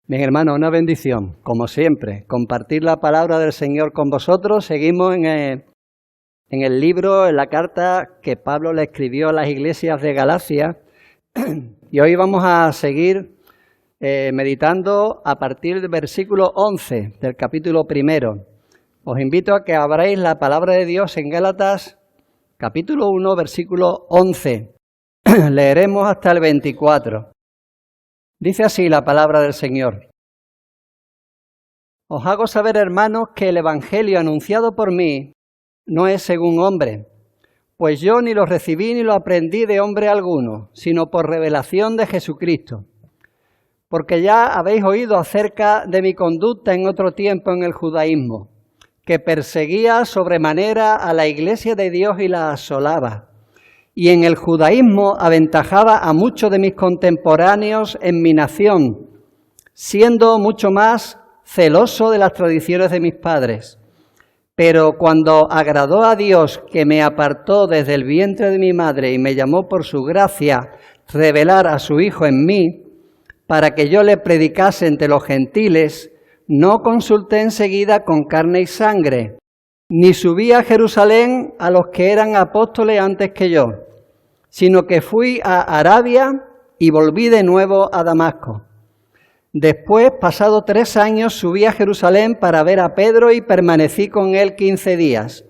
Bien, hermanos, una bendición, como siempre, compartir la palabra del Señor con vosotros. Seguimos en el libro, en la carta que Pablo le escribió a las iglesias de Galacia, y hoy vamos a seguir meditando a partir del versículo 11 del capítulo 1. Os invito a que abráis la palabra de Dios en Gálatas, capítulo 1, versículo 11. Leeremos hasta el 24. Dice así la palabra del Señor. Os hago saber, hermanos, que el evangelio anunciado por mí no es según hombre, pues yo ni lo recibí ni lo aprendí de hombre alguno, sino por revelación de Jesucristo. Porque ya habéis oído acerca de mi conducta en otro tiempo en el judaísmo, que perseguía sobremanera a la iglesia de Dios y la asolaba. Y en el judaísmo aventajaba a muchos de mis contemporáneos en mi nación, siendo mucho más celoso de las tradiciones de mis padres. Pero cuando agradó a Dios, que me apartó desde el vientre de mi madre y me llamó por su gracia revelar a su Hijo en mí, para que yo le predicase entre los gentiles, no consulté enseguida con carne y sangre, ni subí a Jerusalén a los que eran apóstoles antes que yo, sino que fui a Arabia y volví de nuevo a Damasco. Después, pasado 3 años, subí a Jerusalén para ver a Pedro y permanecí con él 15 días.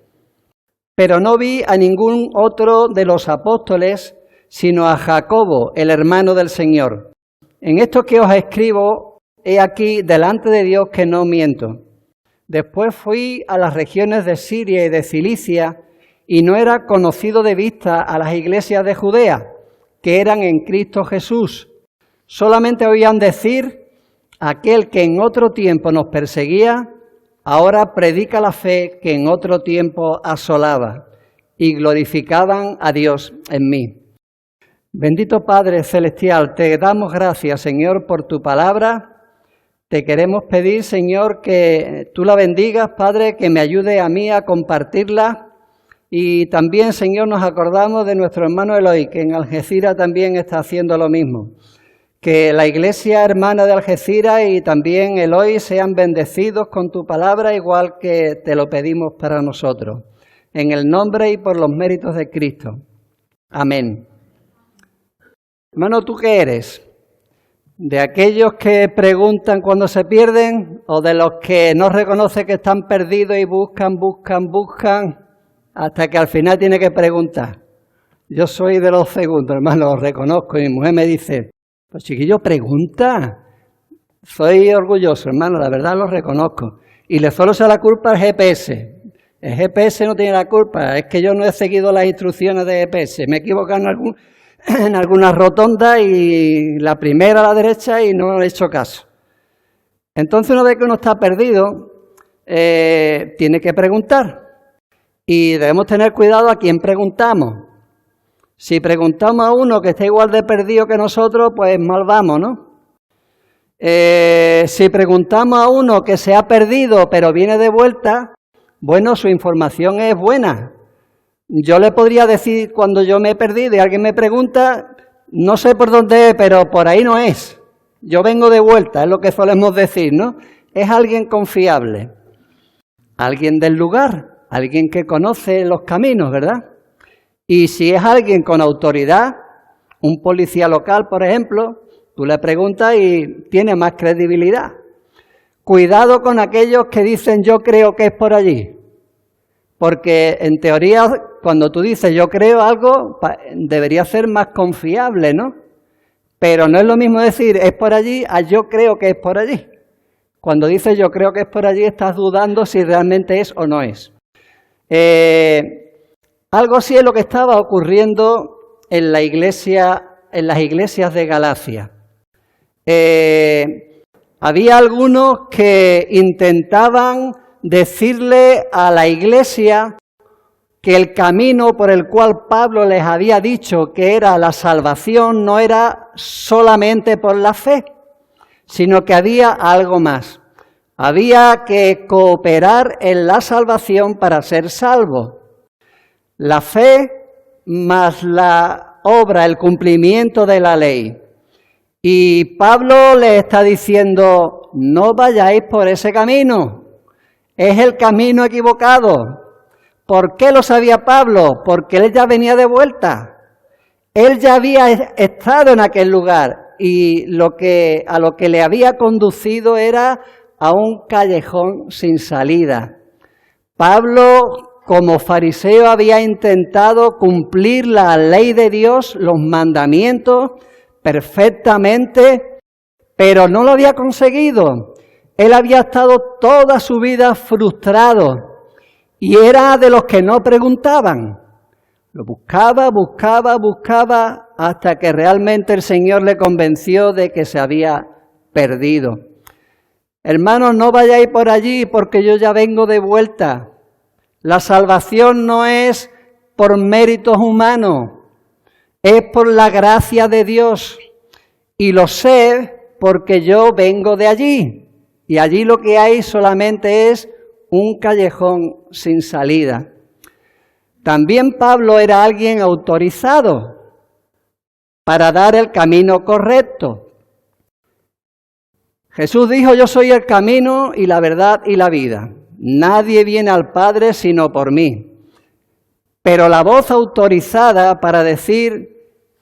Pero no vi a ningún otro de los apóstoles, sino a Jacobo, el hermano del Señor. En esto que os escribo, he aquí delante de Dios que no miento. Después fui a las regiones de Siria y de Cilicia, y no era conocido de vista a las iglesias de Judea, que eran en Cristo Jesús. Solamente oían decir, aquel que en otro tiempo nos perseguía, ahora predica la fe que en otro tiempo asolaba, y glorificaban a Dios en mí. Bendito Padre Celestial, te damos gracias, Señor, por tu palabra. Te queremos pedir, Señor, que tú la bendigas, Padre, que me ayude a mí a compartirla. Y también, Señor, nos acordamos de nuestro hermano Eloy, que en Algeciras también está haciendo lo mismo. Que la iglesia hermana de Algeciras y también Eloy sean bendecidos con tu palabra, igual que te lo pedimos para nosotros. En el nombre y por los méritos de Cristo. Amén. Hermano, ¿tú qué eres? ¿De aquellos que preguntan cuando se pierden o de los que no reconocen que están perdidos y buscan hasta que al final tiene que preguntar? Yo soy de los segundos, hermano, lo reconozco. Y mi mujer me dice, pues chiquillo, pregunta. Soy orgulloso, hermano, la verdad lo reconozco. Y le suelo echar la culpa al GPS. El GPS no tiene la culpa, es que yo no he seguido las instrucciones de GPS. Me he equivocado en alguna rotonda y la primera a la derecha y no he hecho caso. Entonces una vez que uno está perdido, tiene que preguntar. Y debemos tener cuidado a quién preguntamos. Si preguntamos a uno que está igual de perdido que nosotros, pues mal vamos, ¿no? Si preguntamos a uno que se ha perdido pero viene de vuelta, bueno, su información es buena. Yo le podría decir cuando yo me he perdido y alguien me pregunta, no sé por dónde es, pero por ahí no es. Yo vengo de vuelta, es lo que solemos decir, ¿no? Es alguien confiable, alguien del lugar. Alguien que conoce los caminos, ¿verdad? Y si es alguien con autoridad, un policía local, por ejemplo, tú le preguntas y tiene más credibilidad. Cuidado con aquellos que dicen yo creo que es por allí. Porque en teoría, cuando tú dices yo creo algo, debería ser más confiable, ¿no? Pero no es lo mismo decir es por allí a yo creo que es por allí. Cuando dices yo creo que es por allí, estás dudando si realmente es o no es. Algo así es lo que estaba ocurriendo en las iglesias de Galacia. Había algunos que intentaban decirle a la iglesia que el camino por el cual Pablo les había dicho que era la salvación no era solamente por la fe, sino que había algo más. Había que cooperar en la salvación para ser salvo. La fe más la obra, el cumplimiento de la ley. Y Pablo le está diciendo, no vayáis por ese camino, es el camino equivocado. ¿Por qué lo sabía Pablo? Porque él ya venía de vuelta. Él ya había estado en aquel lugar y a lo que le había conducido era a un callejón sin salida. Pablo, como fariseo, había intentado cumplir la ley de Dios, los mandamientos, perfectamente, pero no lo había conseguido. Él había estado toda su vida frustrado y era de los que no preguntaban. Lo buscaba hasta que realmente el Señor le convenció de que se había perdido. Hermanos, no vayáis por allí porque yo ya vengo de vuelta. La salvación no es por méritos humanos, es por la gracia de Dios. Y lo sé porque yo vengo de allí. Y allí lo que hay solamente es un callejón sin salida. También Pablo era alguien autorizado para dar el camino correcto. Jesús dijo, yo soy el camino y la verdad y la vida. Nadie viene al Padre sino por mí. Pero la voz autorizada para decir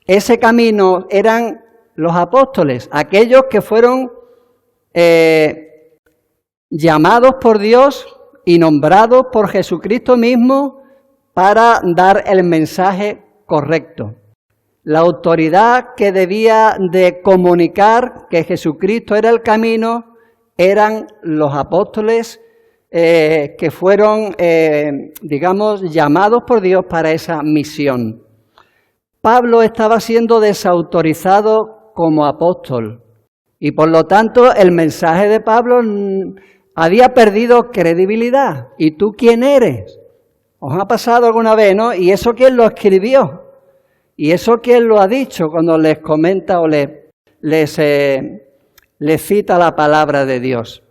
ese camino eran los apóstoles, aquellos que fueron llamados por Dios y nombrados por Jesucristo mismo para dar el mensaje correcto. La autoridad que debía de comunicar que Jesucristo era el camino eran los apóstoles que fueron, llamados por Dios para esa misión. Pablo estaba siendo desautorizado como apóstol y por lo tanto el mensaje de Pablo había perdido credibilidad. ¿Y tú quién eres? ¿Os ha pasado alguna vez, no? ¿Y eso quién lo escribió? ¿Y eso quién lo ha dicho cuando les comenta o les cita la palabra de Dios?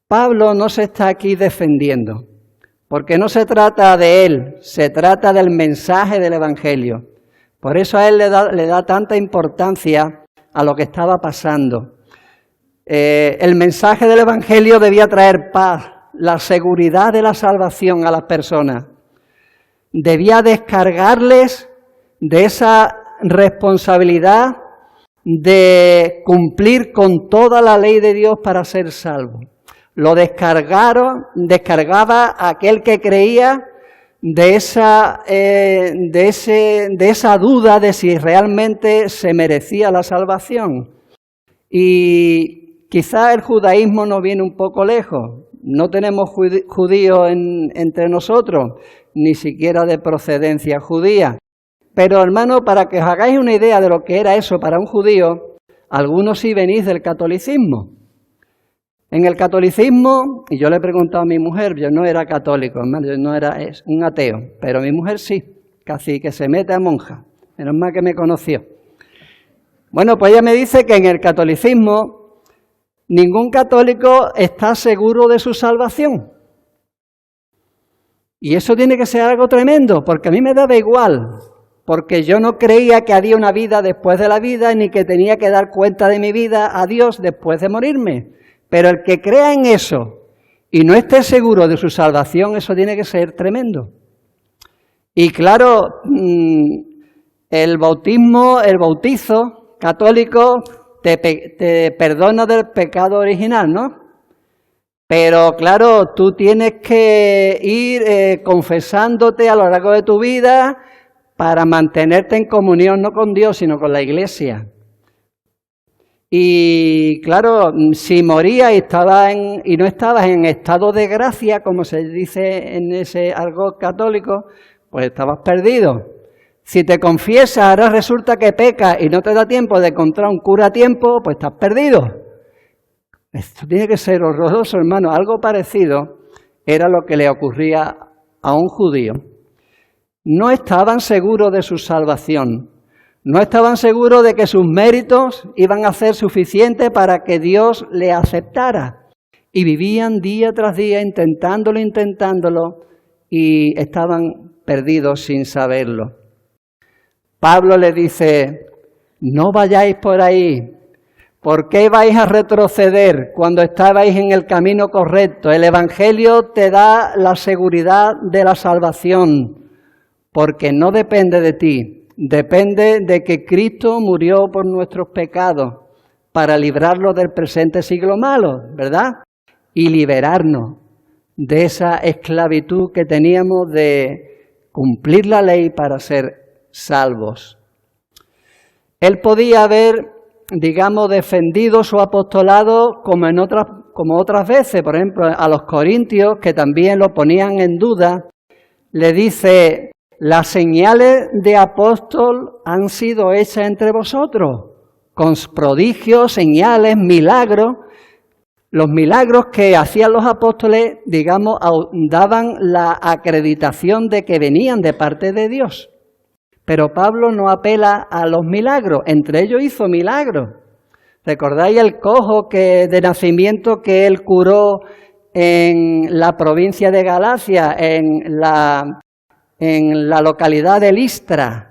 Pablo no se está aquí defendiendo, porque no se trata de él, se trata del mensaje del Evangelio. Por eso a él le da tanta importancia a lo que estaba pasando. El mensaje del Evangelio debía traer paz, la seguridad de la salvación a las personas. Debía descargarles de esa responsabilidad de cumplir con toda la ley de Dios para ser salvo. Lo descargaba aquel que creía de esa duda de si realmente se merecía la salvación. Y quizá el judaísmo nos viene un poco lejos. No tenemos judíos entre nosotros, ni siquiera de procedencia judía. Pero, hermano, para que os hagáis una idea de lo que era eso para un judío, algunos sí venís del catolicismo. En el catolicismo, y yo le he preguntado a mi mujer, yo no era católico, hermano, yo no era un ateo, pero mi mujer sí, casi que se mete a monja, menos mal que me conoció. Bueno, pues ella me dice que en el catolicismo ningún católico está seguro de su salvación. Y eso tiene que ser algo tremendo, porque a mí me daba igual, porque yo no creía que había una vida después de la vida, ni que tenía que dar cuenta de mi vida a Dios después de morirme. Pero el que crea en eso y no esté seguro de su salvación, eso tiene que ser tremendo. Y claro, el bautizo católico te perdona del pecado original, ¿no? Pero claro, tú tienes que ir confesándote a lo largo de tu vida para mantenerte en comunión no con Dios, sino con la Iglesia. Y claro, si morías y no estabas en estado de gracia, como se dice en ese argot católico, pues estabas perdido. Si te confiesas, ahora resulta que pecas y no te da tiempo de encontrar un cura a tiempo, pues estás perdido. Esto tiene que ser horroroso, hermano. Algo parecido era lo que le ocurría a un judío. No estaban seguros de su salvación. No estaban seguros de que sus méritos iban a ser suficientes para que Dios le aceptara. Y vivían día tras día intentándolo, y estaban perdidos sin saberlo. Pablo le dice, no vayáis por ahí, ¿Por qué vais a retroceder cuando estabais en el camino correcto? El Evangelio te da la seguridad de la salvación, porque no depende de ti, depende de que Cristo murió por nuestros pecados para librarlos del presente siglo malo, ¿verdad? Y liberarnos de esa esclavitud que teníamos de cumplir la ley para ser salvos. Él podía haber, digamos, defendido su apostolado como otras veces. Por ejemplo, a los corintios, que también lo ponían en duda, le dice: las señales de apóstol han sido hechas entre vosotros, con prodigios, señales, milagros. Los milagros que hacían los apóstoles, digamos, daban la acreditación de que venían de parte de Dios. Pero Pablo no apela a los milagros, entre ellos hizo milagros. ¿Recordáis el cojo de nacimiento que él curó en la provincia de Galacia, en la localidad de Listra?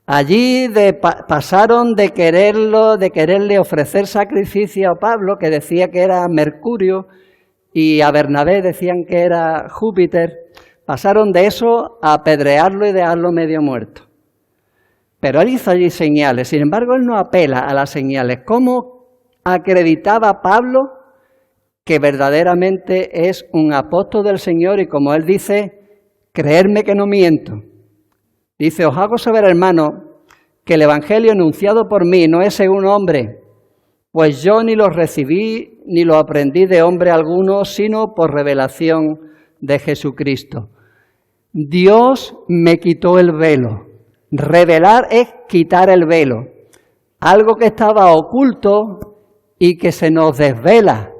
Allí pasaron de quererle ofrecer sacrificio a Pablo, que decía que era Mercurio, y a Bernabé decían que era Júpiter. Pasaron de eso a apedrearlo y dejarlo medio muerto. Pero él hizo allí señales. Sin embargo, él no apela a las señales. ¿Cómo acreditaba Pablo que verdaderamente es un apóstol del Señor? Y como él dice, creedme que no miento. Dice: os hago saber, hermano, que el evangelio anunciado por mí no es según hombre, pues yo ni lo recibí ni lo aprendí de hombre alguno, sino por revelación de Jesucristo. Dios me quitó el velo. Revelar es quitar el velo. Algo que estaba oculto y que se nos desvela.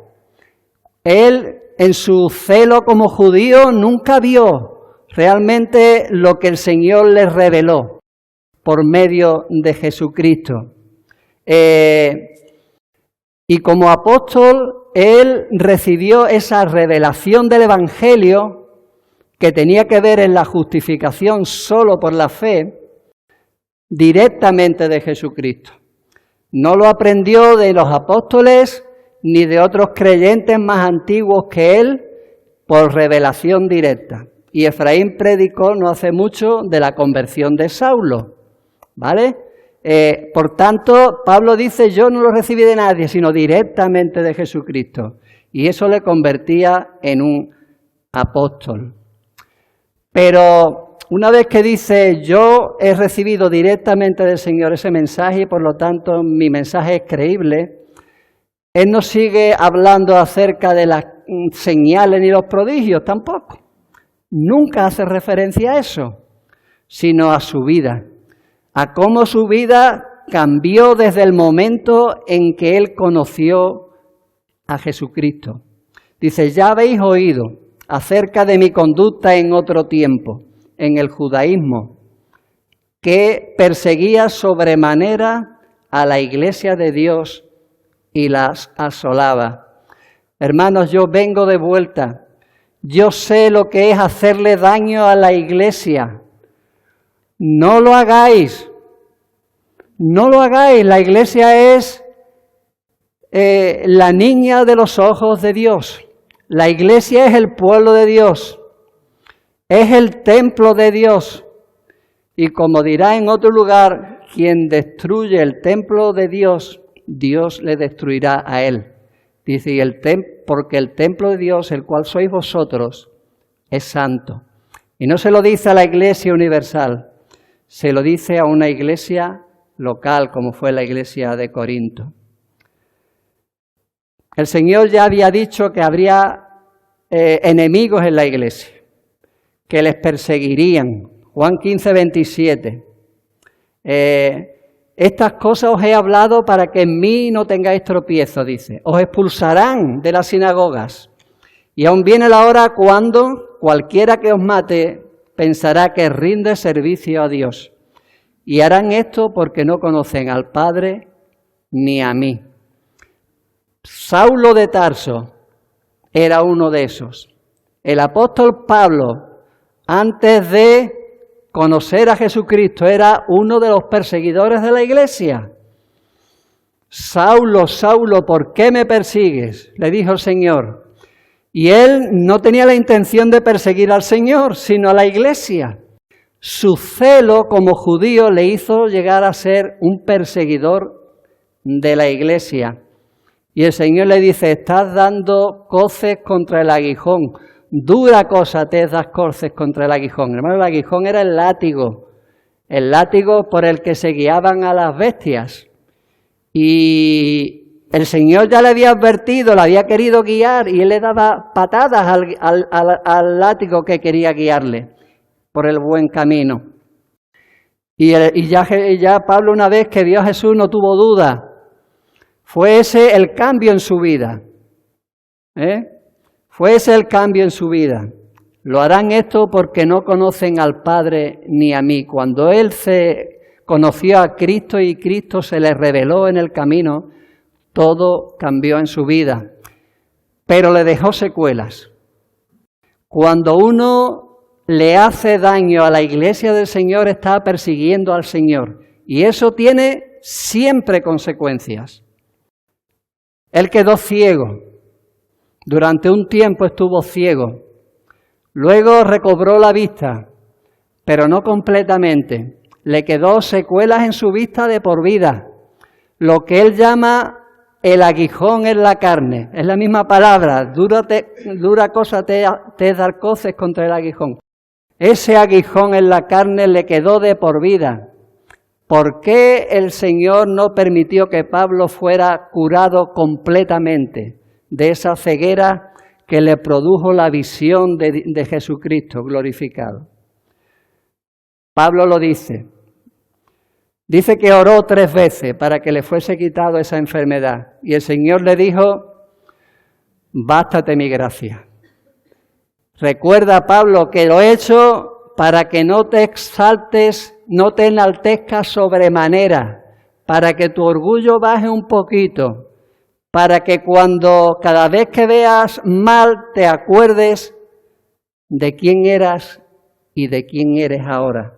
Él, en su celo como judío, nunca vio realmente lo que el Señor les reveló por medio de Jesucristo. Y como apóstol, él recibió esa revelación del Evangelio que tenía que ver en la justificación solo por la fe, directamente de Jesucristo. No lo aprendió de los apóstoles ni de otros creyentes más antiguos que él por revelación directa. Y Efraín predicó no hace mucho de la conversión de Saulo, ¿vale? Por tanto, Pablo dice: yo no lo recibí de nadie, sino directamente de Jesucristo. Y eso le convertía en un apóstol. Pero una vez que dice: yo he recibido directamente del Señor ese mensaje y por lo tanto mi mensaje es creíble, él no sigue hablando acerca de las señales ni los prodigios tampoco. Nunca hace referencia a eso, sino a su vida, a cómo su vida cambió desde el momento en que él conoció a Jesucristo. Dice: ya habéis oído acerca de mi conducta en otro tiempo, en el judaísmo, que perseguía sobremanera a la iglesia de Dios y las asolaba. Hermanos, yo vengo de vuelta. Yo sé lo que es hacerle daño a la iglesia. No lo hagáis. No lo hagáis. La iglesia es la niña de los ojos de Dios. La iglesia es el pueblo de Dios. Es el templo de Dios. Y como dirá en otro lugar, quien destruye el templo de Dios, Dios le destruirá a él. Dice: porque el templo de Dios, el cual sois vosotros, es santo. Y no se lo dice a la iglesia universal, se lo dice a una iglesia local, como fue la iglesia de Corinto. El Señor ya había dicho que habría enemigos en la iglesia, que les perseguirían. Juan 15, 27. Estas cosas os he hablado para que en mí no tengáis tropiezo, dice. Os expulsarán de las sinagogas. Y aún viene la hora cuando cualquiera que os mate pensará que rinde servicio a Dios. Y harán esto porque no conocen al Padre ni a mí. Saulo de Tarso era uno de esos. El apóstol Pablo, antes de conocer a Jesucristo, era uno de los perseguidores de la iglesia. Saulo, Saulo, ¿por qué me persigues?, le dijo el Señor. Y él no tenía la intención de perseguir al Señor, sino a la iglesia. Su celo como judío le hizo llegar a ser un perseguidor de la iglesia. Y el Señor le dice, estás dando coces contra el aguijón. Dura cosa te das coces contra el aguijón. Hermano, el aguijón era el látigo por el que se guiaban a las bestias. Y el Señor ya le había advertido, le había querido guiar y él le daba patadas al látigo que quería guiarle por el buen camino. Y ya Pablo, una vez que vio a Jesús, no tuvo duda. Fue ese el cambio en su vida. Fue ese el cambio en su vida. Lo harán esto porque no conocen al Padre ni a mí. Cuando él se conoció a Cristo y Cristo se le reveló en el camino, todo cambió en su vida. Pero le dejó secuelas. Cuando uno le hace daño a la iglesia del Señor, está persiguiendo al Señor. Y eso tiene siempre consecuencias. Él quedó ciego. Durante un tiempo estuvo ciego. Luego recobró la vista, pero no completamente. Le quedó secuelas en su vista de por vida. Lo que él llama el aguijón en la carne. Es la misma palabra. Dura cosa te es dar coces contra el aguijón. Ese aguijón en la carne le quedó de por vida. ¿Por qué el Señor no permitió que Pablo fuera curado completamente de esa ceguera que le produjo la visión de Jesucristo glorificado? Pablo lo dice. Dice que oró 3 veces para que le fuese quitado esa enfermedad. Y el Señor le dijo, bástate mi gracia. Recuerda, Pablo, que lo he hecho para que no te exaltes, no te enaltezcas sobremanera, para que tu orgullo baje un poquito, para que cada vez que veas mal te acuerdes de quién eras y de quién eres ahora.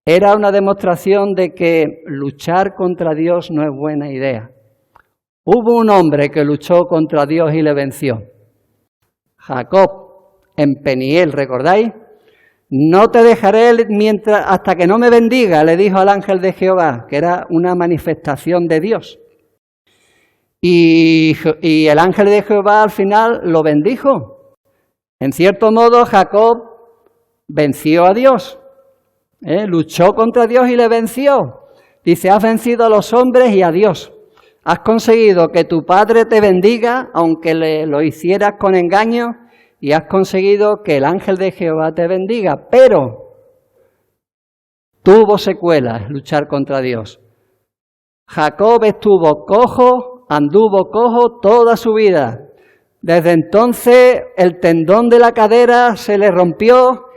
Era una demostración de que luchar contra Dios no es buena idea. Hubo un hombre que luchó contra Dios y le venció. Jacob, en Peniel, ¿recordáis? No te dejaré hasta que no me bendiga, le dijo al ángel de Jehová, que era una manifestación de Dios. Y el ángel de Jehová al final lo bendijo. En cierto modo, Jacob venció a Dios. Luchó contra Dios y le venció. Dice, has vencido a los hombres y a Dios. Has conseguido que tu padre te bendiga, aunque lo hicieras con engaño, y has conseguido que el ángel de Jehová te bendiga. Pero tuvo secuelas luchar contra Dios. Jacob estuvo cojo, anduvo cojo toda su vida. Desde entonces el tendón de la cadera se le rompió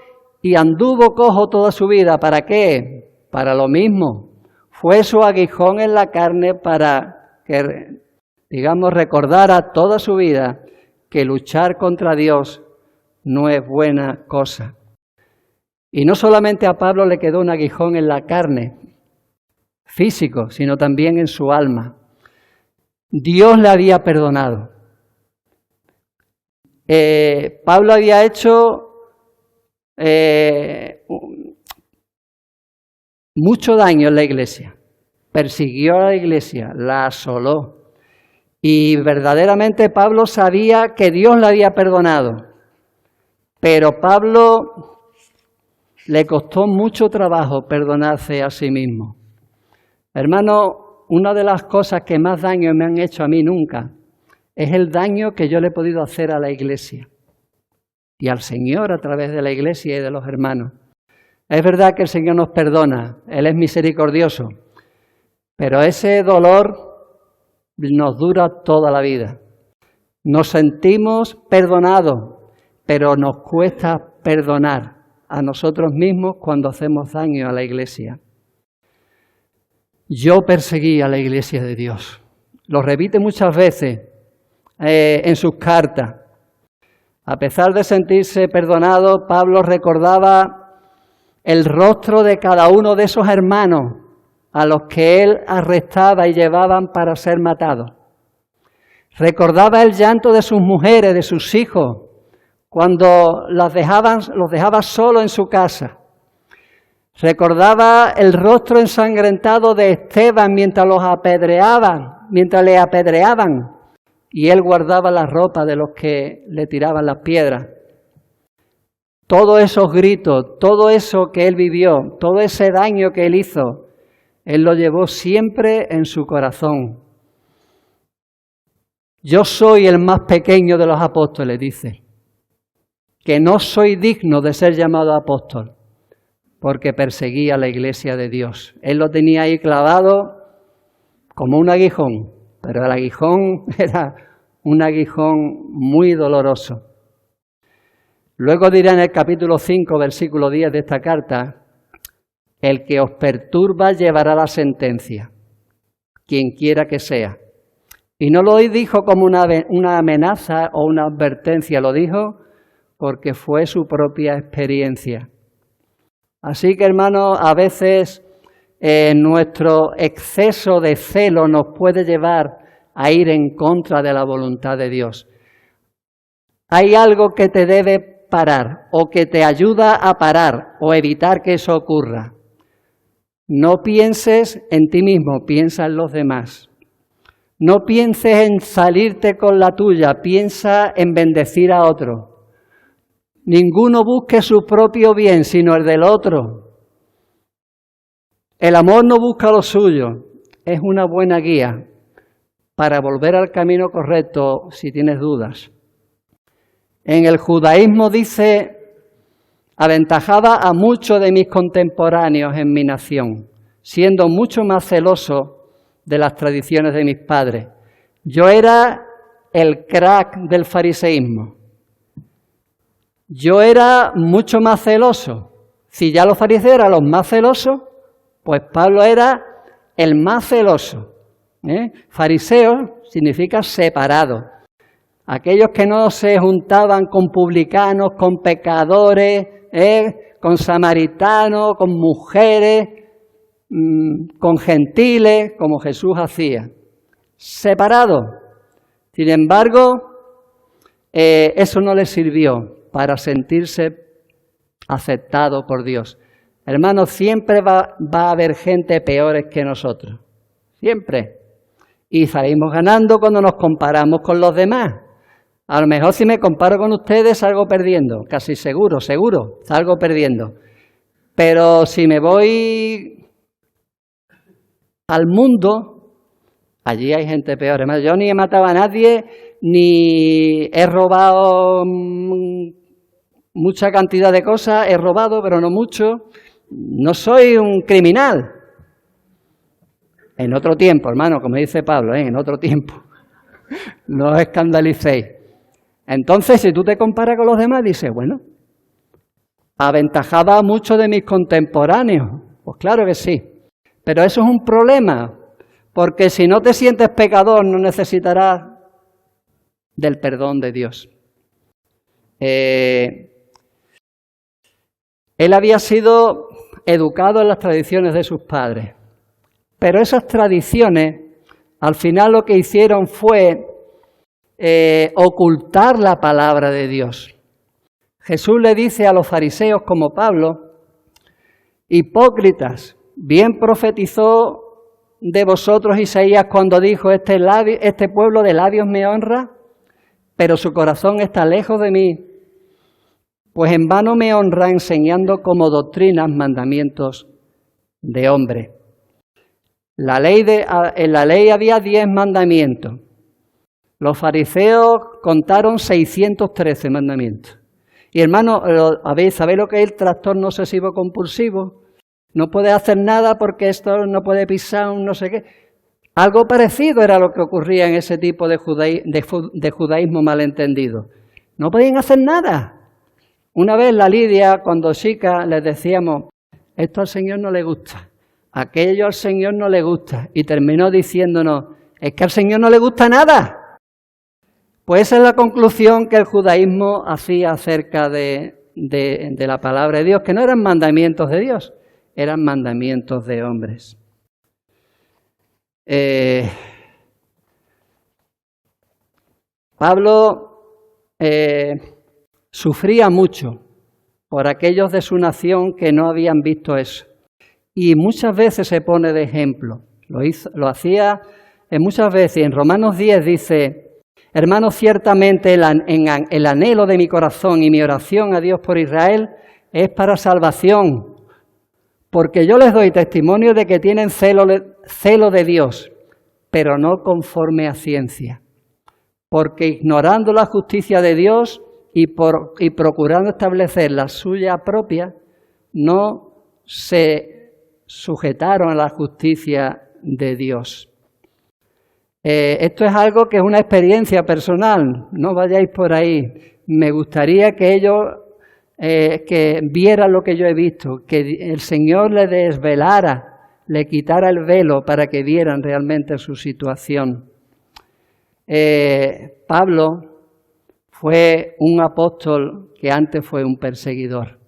y anduvo cojo toda su vida. ¿Para qué? Para lo mismo. Fue su aguijón en la carne para que, recordara toda su vida que luchar contra Dios no es buena cosa. Y no solamente a Pablo le quedó un aguijón en la carne, físico, sino también en su alma. Dios le había perdonado. Pablo había hecho mucho daño en la iglesia, persiguió a la iglesia, la asoló. Y verdaderamente Pablo sabía que Dios le había perdonado. Pero Pablo le costó mucho trabajo perdonarse a sí mismo. Hermano, una de las cosas que más daño me han hecho a mí nunca es el daño que yo le he podido hacer a la iglesia y al Señor a través de la iglesia y de los hermanos. Es verdad que el Señor nos perdona, Él es misericordioso, pero ese dolor nos dura toda la vida. Nos sentimos perdonados, pero nos cuesta perdonar a nosotros mismos cuando hacemos daño a la iglesia. Yo perseguí a la iglesia de Dios. Lo repite muchas veces en sus cartas. A pesar de sentirse perdonado, Pablo recordaba el rostro de cada uno de esos hermanos a los que él arrestaba y llevaban para ser matados. Recordaba el llanto de sus mujeres, de sus hijos, cuando los dejaba solos en su casa. Recordaba el rostro ensangrentado de Esteban mientras le apedreaban, y él guardaba la ropa de los que le tiraban las piedras. Todos esos gritos, todo eso que él vivió, todo ese daño que él hizo, él lo llevó siempre en su corazón. Yo soy el más pequeño de los apóstoles, dice, que no soy digno de ser llamado apóstol, porque perseguía a la iglesia de Dios. Él lo tenía ahí clavado como un aguijón, pero el aguijón era un aguijón muy doloroso. Luego dirá en el capítulo 5, versículo 10 de esta carta, el que os perturba llevará la sentencia, quien quiera que sea. Y no lo dijo como una amenaza o una advertencia, lo dijo porque fue su propia experiencia. Así que, hermanos, a veces nuestro exceso de celo nos puede llevar a ir en contra de la voluntad de Dios. Hay algo que te debe parar o que te ayuda a parar o evitar que eso ocurra. No pienses en ti mismo, piensa en los demás. No pienses en salirte con la tuya, piensa en bendecir a otro. Ninguno busque su propio bien, sino el del otro. El amor no busca lo suyo, es una buena guía para volver al camino correcto si tienes dudas. En el judaísmo dice, aventajaba a muchos de mis contemporáneos en mi nación, siendo mucho más celoso de las tradiciones de mis padres. Yo era el crack del fariseísmo. Yo era mucho más celoso. Si ya los fariseos eran los más celosos, pues Pablo era el más celoso. Fariseo significa separado. Aquellos que no se juntaban con publicanos, con pecadores, con samaritanos, con mujeres, con gentiles, como Jesús hacía. Separado. Sin embargo, eso no les sirvió para sentirse aceptado por Dios. Hermanos, siempre va a haber gente peores que nosotros. Siempre. Y salimos ganando cuando nos comparamos con los demás. A lo mejor si me comparo con ustedes salgo perdiendo, casi seguro, salgo perdiendo. Pero si me voy al mundo, allí hay gente peor. Además, yo ni he matado a nadie, ni he robado mucha cantidad de cosas, he robado, pero no mucho. No soy un criminal. En otro tiempo, hermano, como dice Pablo, en otro tiempo. No os escandalicéis. Entonces, si tú te comparas con los demás, dices, bueno, aventajaba a muchos de mis contemporáneos. Pues claro que sí. Pero eso es un problema, porque si no te sientes pecador, no necesitarás del perdón de Dios. Él había sido educado en las tradiciones de sus padres, pero esas tradiciones, al final lo que hicieron fue ocultar la palabra de Dios. Jesús le dice a los fariseos como Pablo, hipócritas, bien profetizó de vosotros Isaías cuando dijo, este pueblo de labios me honra, pero su corazón está lejos de mí, pues en vano me honra enseñando como doctrinas mandamientos de hombre. En la ley había 10 mandamientos. Los fariseos contaron 613 mandamientos. Y hermano, ¿sabéis lo que es el trastorno obsesivo compulsivo? No puede hacer nada porque esto no puede pisar un no sé qué. Algo parecido era lo que ocurría en ese tipo de judaísmo malentendido. No podían hacer nada. Una vez la Lidia, cuando chica, les decíamos, esto al Señor no le gusta, aquello al Señor no le gusta. Y terminó diciéndonos, es que al Señor no le gusta nada. Pues esa es la conclusión que el judaísmo hacía acerca de la palabra de Dios, que no eran mandamientos de Dios, eran mandamientos de hombres. Pablo sufría mucho por aquellos de su nación que no habían visto eso. Y muchas veces se pone de ejemplo. Lo hacía muchas veces. En Romanos 10 dice: hermanos, ciertamente el anhelo de mi corazón y mi oración a Dios por Israel es para salvación, porque yo les doy testimonio de que tienen celo de Dios, pero no conforme a ciencia, porque ignorando la justicia de Dios y procurando establecer la suya propia, no se sujetaron a la justicia de Dios. Esto es algo que es una experiencia personal, no vayáis por ahí. Me gustaría que ellos que vieran lo que yo he visto, que el Señor les desvelara, le quitara el velo para que vieran realmente su situación. Pablo fue un apóstol que antes fue un perseguidor.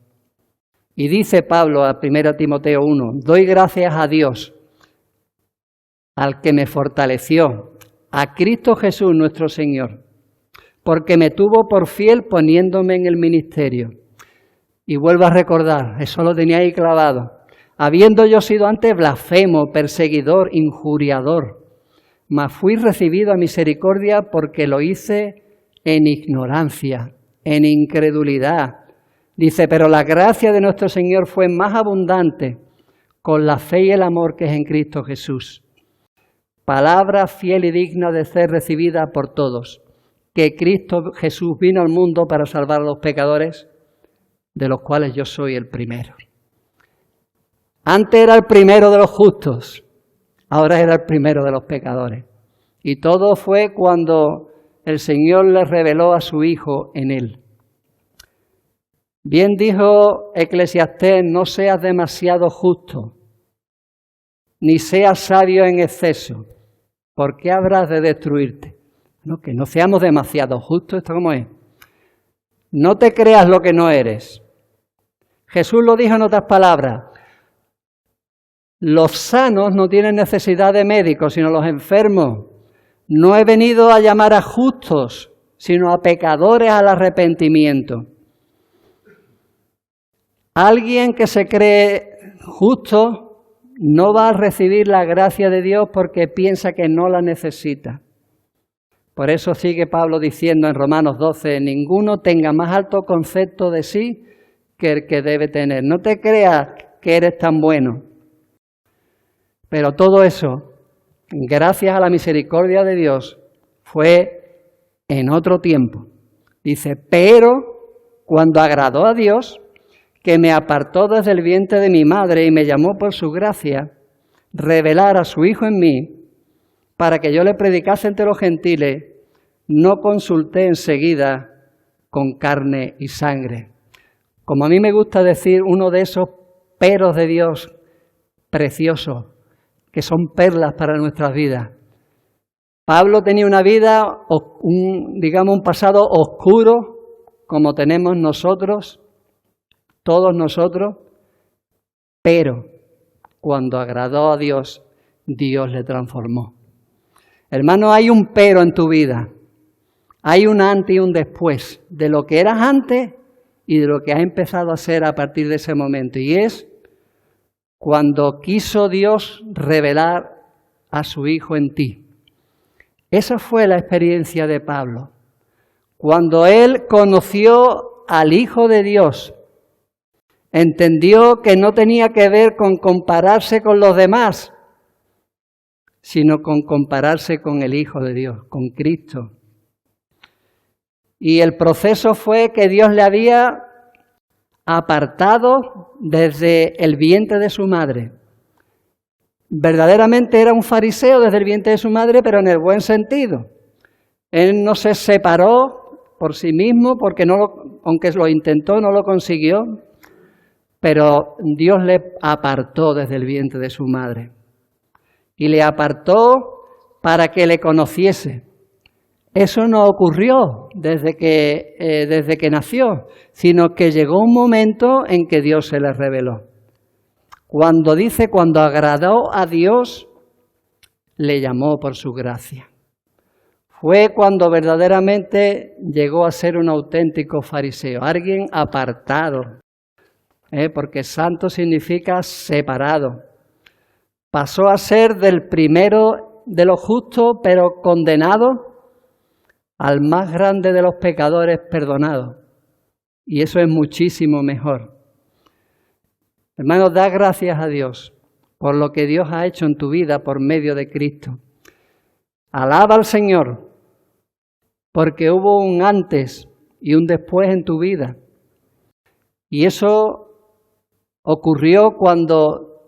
Y dice Pablo a 1 Timoteo 1, doy gracias a Dios, al que me fortaleció, a Cristo Jesús nuestro Señor, porque me tuvo por fiel poniéndome en el ministerio. Y vuelvo a recordar, eso lo tenía ahí clavado, habiendo yo sido antes blasfemo, perseguidor, injuriador, mas fui recibido a misericordia porque lo hice en ignorancia, en incredulidad. Dice, pero la gracia de nuestro Señor fue más abundante con la fe y el amor que es en Cristo Jesús. Palabra fiel y digna de ser recibida por todos, que Cristo Jesús vino al mundo para salvar a los pecadores, de los cuales yo soy el primero. Antes era el primero de los justos, ahora era el primero de los pecadores. Y todo fue cuando el Señor le reveló a su Hijo en él. Bien dijo Eclesiastés, no seas demasiado justo, ni seas sabio en exceso, porque habrás de destruirte. No, que no seamos demasiado justos, ¿esto cómo es? No te creas lo que no eres. Jesús lo dijo en otras palabras, los sanos no tienen necesidad de médicos, sino los enfermos. No he venido a llamar a justos, sino a pecadores al arrepentimiento. Alguien que se cree justo no va a recibir la gracia de Dios porque piensa que no la necesita. Por eso sigue Pablo diciendo en Romanos 12, ninguno tenga más alto concepto de sí que el que debe tener. No te creas que eres tan bueno. Pero todo eso, gracias a la misericordia de Dios, fue en otro tiempo. Dice, pero cuando agradó a Dios, que me apartó desde el vientre de mi madre y me llamó por su gracia, revelar a su Hijo en mí, para que yo le predicase entre los gentiles, no consulté enseguida con carne y sangre. Como a mí me gusta decir, uno de esos peros de Dios preciosos, que son perlas para nuestras vidas. Pablo tenía una vida, un pasado oscuro, como tenemos nosotros, todos nosotros, pero cuando agradó a Dios, Dios le transformó. Hermano, hay un pero en tu vida. Hay un antes y un después de lo que eras antes y de lo que has empezado a ser a partir de ese momento. Y es cuando quiso Dios revelar a su Hijo en ti. Esa fue la experiencia de Pablo. Cuando él conoció al Hijo de Dios, entendió que no tenía que ver con compararse con los demás, sino con compararse con el Hijo de Dios, con Cristo. Y el proceso fue que Dios le había apartado desde el vientre de su madre. Verdaderamente era un fariseo desde el vientre de su madre, pero en el buen sentido. Él no se separó por sí mismo, porque aunque lo intentó, no lo consiguió, pero Dios le apartó desde el vientre de su madre. Y le apartó para que le conociese. Eso no ocurrió desde que nació, sino que llegó un momento en que Dios se le reveló. Cuando agradó a Dios, le llamó por su gracia. Fue cuando verdaderamente llegó a ser un auténtico fariseo, alguien apartado, porque santo significa separado. Pasó a ser del primero de los justos, pero condenado, al más grande de los pecadores, perdonado. Y eso es muchísimo mejor. Hermanos, da gracias a Dios por lo que Dios ha hecho en tu vida por medio de Cristo. Alaba al Señor, porque hubo un antes y un después en tu vida. Y eso ocurrió cuando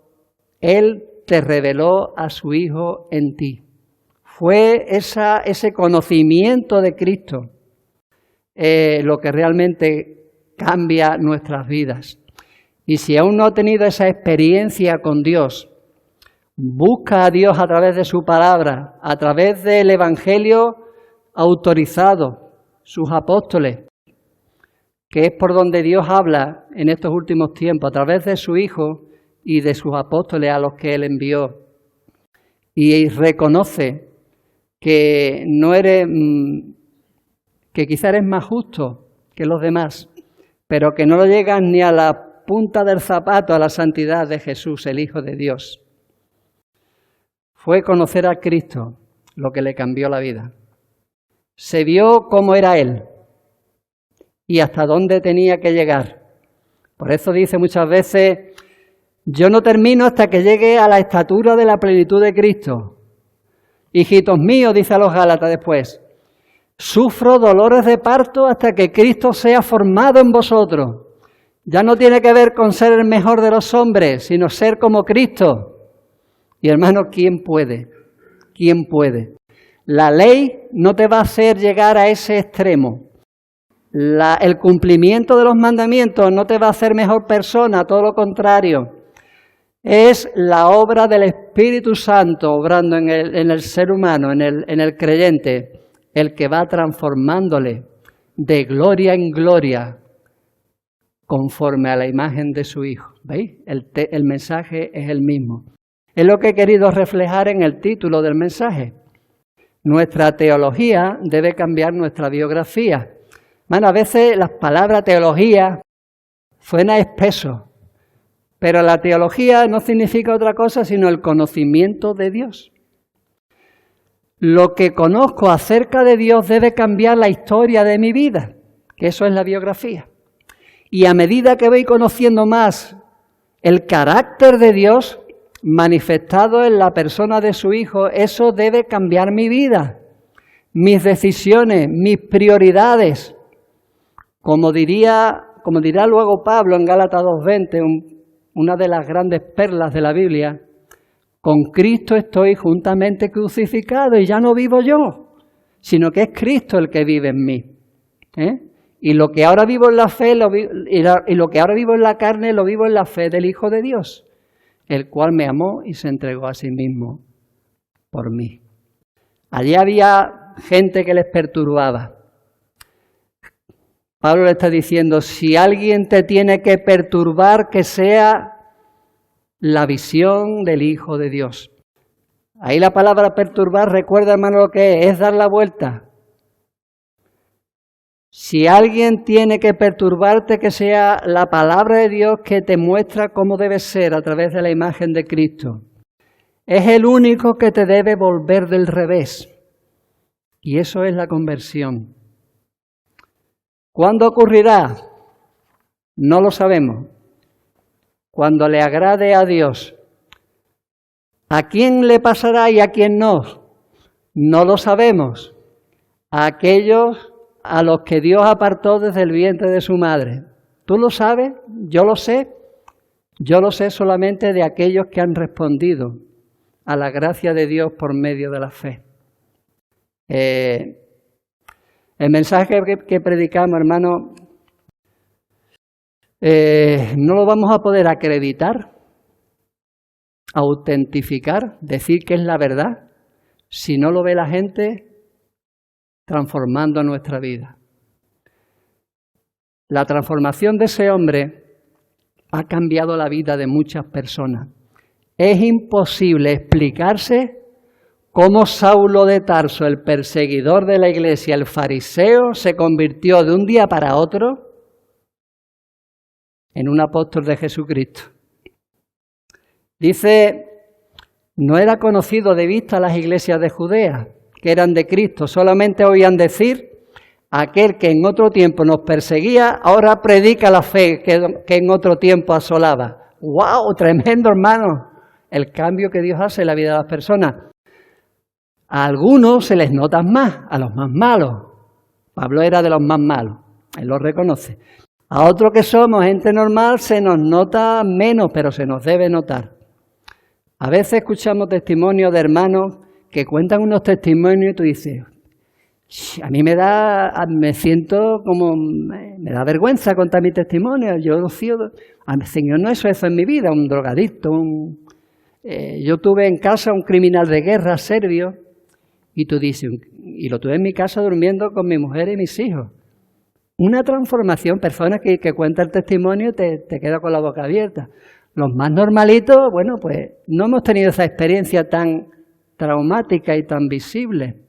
Él te reveló a su Hijo en ti. Fue ese conocimiento de Cristo lo que realmente cambia nuestras vidas. Y si aún no has tenido esa experiencia con Dios, busca a Dios a través de su palabra, a través del Evangelio autorizado, sus apóstoles, que es por donde Dios habla en estos últimos tiempos, a través de su Hijo y de sus apóstoles a los que Él envió. Y reconoce que no eres, que quizá eres más justo que los demás, pero que no lo llegas ni a la punta del zapato a la santidad de Jesús, el Hijo de Dios. Fue conocer a Cristo lo que le cambió la vida. Se vio cómo era Él y hasta dónde tenía que llegar. Por eso dice muchas veces, yo no termino hasta que llegue a la estatura de la plenitud de Cristo. Hijitos míos, dice a los Gálatas después, sufro dolores de parto hasta que Cristo sea formado en vosotros. Ya no tiene que ver con ser el mejor de los hombres, sino ser como Cristo. Y hermano, ¿quién puede? ¿Quién puede? La ley no te va a hacer llegar a ese extremo. El cumplimiento de los mandamientos no te va a hacer mejor persona, todo lo contrario. Es la obra del Espíritu Santo obrando en el ser humano, en el creyente, el que va transformándole de gloria en gloria conforme a la imagen de su Hijo. ¿Veis? El mensaje es el mismo. Es lo que he querido reflejar en el título del mensaje. Nuestra teología debe cambiar nuestra biografía. Bueno, a veces las palabras teología suena espeso, pero la teología no significa otra cosa sino el conocimiento de Dios. Lo que conozco acerca de Dios debe cambiar la historia de mi vida, que eso es la biografía. Y a medida que voy conociendo más el carácter de Dios manifestado en la persona de su Hijo, eso debe cambiar mi vida, mis decisiones, mis prioridades. Como dirá luego Pablo en Gálatas 2:20, una de las grandes perlas de la Biblia, con Cristo estoy juntamente crucificado y ya no vivo yo, sino que es Cristo el que vive en mí. Y lo que ahora vivo en la fe, y lo que ahora vivo en la carne, lo vivo en la fe del Hijo de Dios, el cual me amó y se entregó a sí mismo por mí. Allí había gente que les perturbaba. Pablo le está diciendo, si alguien te tiene que perturbar, que sea la visión del Hijo de Dios. Ahí la palabra perturbar, recuerda hermano lo que es dar la vuelta. Si alguien tiene que perturbarte, que sea la palabra de Dios que te muestra cómo debes ser a través de la imagen de Cristo. Es el único que te debe volver del revés. Y eso es la conversión. ¿Cuándo ocurrirá? No lo sabemos. Cuando le agrade a Dios. ¿A quién le pasará y a quién no? No lo sabemos. A aquellos a los que Dios apartó desde el vientre de su madre. ¿Tú lo sabes? Yo lo sé. Yo lo sé solamente de aquellos que han respondido a la gracia de Dios por medio de la fe. El mensaje que predicamos, hermano, no lo vamos a poder acreditar, autentificar, decir que es la verdad, si no lo ve la gente transformando nuestra vida. La transformación de ese hombre ha cambiado la vida de muchas personas. Es imposible explicarse cómo Saulo de Tarso, el perseguidor de la iglesia, el fariseo, se convirtió de un día para otro en un apóstol de Jesucristo. Dice, no era conocido de vista las iglesias de Judea, que eran de Cristo, solamente oían decir, aquel que en otro tiempo nos perseguía, ahora predica la fe que en otro tiempo asolaba. ¡Wow! Tremendo, hermano, el cambio que Dios hace en la vida de las personas. A algunos se les nota más, a los más malos. Pablo era de los más malos, él lo reconoce. A otros que somos gente normal se nos nota menos, pero se nos debe notar. A veces escuchamos testimonios de hermanos que cuentan unos testimonios y tú dices, a mí me da vergüenza contar mi testimonio. Al Señor no es eso en mi vida, un drogadicto. Yo tuve en casa un criminal de guerra serbio y tú dices, y lo tuve en mi casa durmiendo con mi mujer y mis hijos. Una transformación, personas que cuentan el testimonio te queda con la boca abierta. Los más normalitos, bueno, pues no hemos tenido esa experiencia tan traumática y tan visible.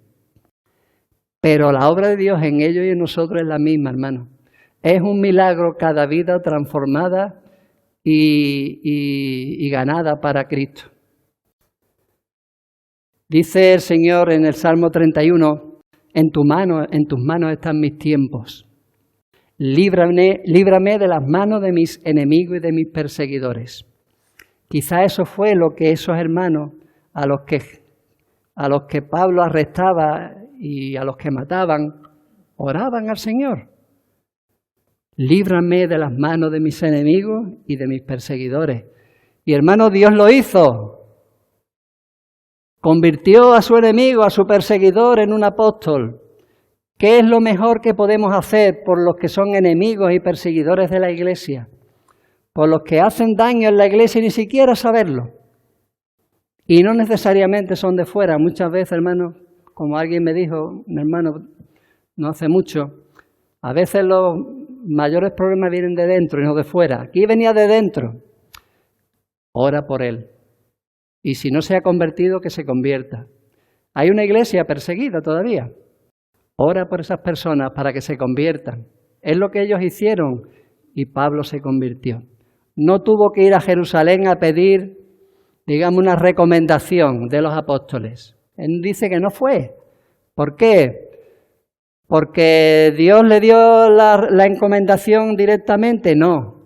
Pero la obra de Dios en ellos y en nosotros es la misma, hermano. Es un milagro cada vida transformada y ganada para Cristo. Dice el Señor en el Salmo 31, en tus manos están mis tiempos. Líbrame de las manos de mis enemigos y de mis perseguidores. Quizá eso fue lo que esos hermanos a los que Pablo arrestaba y a los que mataban, oraban al Señor. Líbrame de las manos de mis enemigos y de mis perseguidores. Y hermano, Dios lo hizo. Convirtió a su enemigo, a su perseguidor en un apóstol. ¿Qué es lo mejor que podemos hacer por los que son enemigos y perseguidores de la iglesia? Por los que hacen daño en la iglesia y ni siquiera saberlo. Y no necesariamente son de fuera. Muchas veces, hermano, como alguien me dijo, un hermano, no hace mucho, a veces los mayores problemas vienen de dentro y no de fuera. Aquí venía de dentro. Ora por él. Y si no se ha convertido, que se convierta. Hay una iglesia perseguida todavía. Ora por esas personas para que se conviertan. Es lo que ellos hicieron y Pablo se convirtió. No tuvo que ir a Jerusalén a pedir, digamos, una recomendación de los apóstoles. Él dice que no fue. ¿Por qué? ¿Porque Dios le dio la encomendación directamente? No.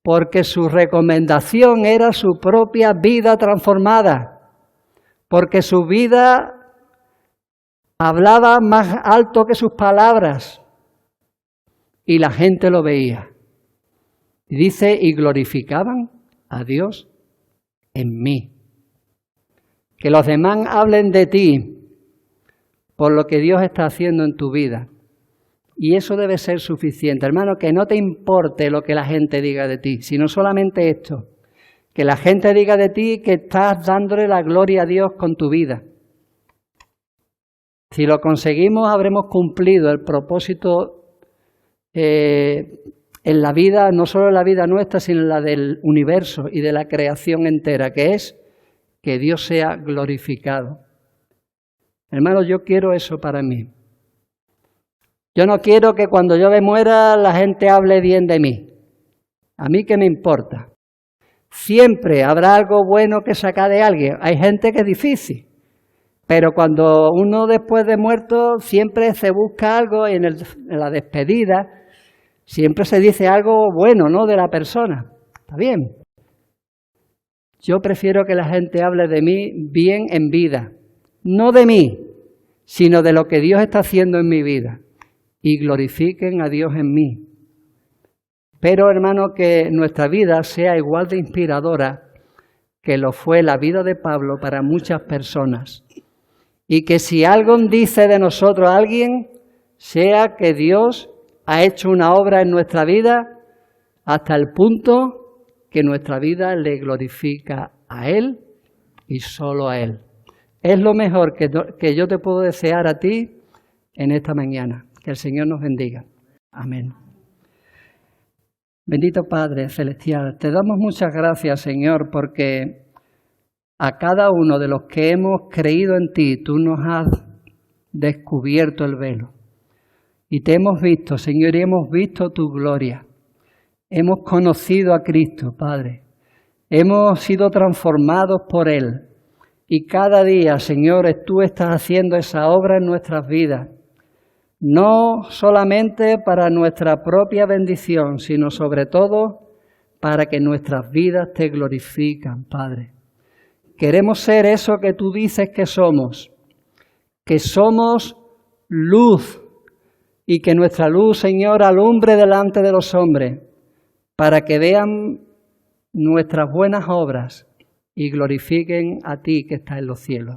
Porque su recomendación era su propia vida transformada. Porque su vida hablaba más alto que sus palabras. Y la gente lo veía. Y dice, y glorificaban a Dios en mí. Que los demás hablen de ti por lo que Dios está haciendo en tu vida. Y eso debe ser suficiente. Hermano, que no te importe lo que la gente diga de ti, sino solamente esto. Que la gente diga de ti que estás dándole la gloria a Dios con tu vida. Si lo conseguimos, habremos cumplido el propósito en la vida, no solo en la vida nuestra, sino en la del universo y de la creación entera, que es que Dios sea glorificado. Hermano, yo quiero eso para mí. Yo no quiero que cuando yo me muera la gente hable bien de mí. ¿A mí qué me importa? Siempre habrá algo bueno que sacar de alguien. Hay gente que es difícil, pero cuando uno después de muerto siempre se busca algo y en la despedida siempre se dice algo bueno, ¿no?, de la persona. ¿Está bien? Yo prefiero que la gente hable de mí bien en vida. No de mí, sino de lo que Dios está haciendo en mi vida. Y glorifiquen a Dios en mí. Pero, hermano, que nuestra vida sea igual de inspiradora que lo fue la vida de Pablo para muchas personas. Y que si algo dice de nosotros a alguien, sea que Dios ha hecho una obra en nuestra vida hasta el punto que nuestra vida le glorifica a Él y solo a Él. Es lo mejor que yo te puedo desear a ti en esta mañana. Que el Señor nos bendiga. Amén. Bendito Padre Celestial, te damos muchas gracias, Señor, porque A cada uno de los que hemos creído en ti, tú nos has descubierto el velo. Y te hemos visto, Señor, y hemos visto tu gloria. Hemos conocido a Cristo, Padre. Hemos sido transformados por Él. Y cada día, Señor, tú estás haciendo esa obra en nuestras vidas. No solamente para nuestra propia bendición, sino sobre todo para que nuestras vidas te glorifican, Padre. Queremos ser eso que tú dices que somos luz, y que nuestra luz, Señor, alumbre delante de los hombres, para que vean nuestras buenas obras y glorifiquen a ti que estás en los cielos.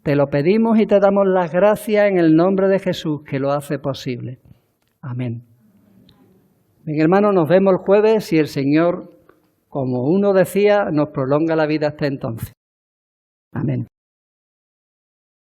Te lo pedimos y te damos las gracias en el nombre de Jesús, que lo hace posible. Amén. Bien, hermanos, nos vemos el jueves si el Señor, como uno decía, nos prolonga la vida hasta entonces. Amén.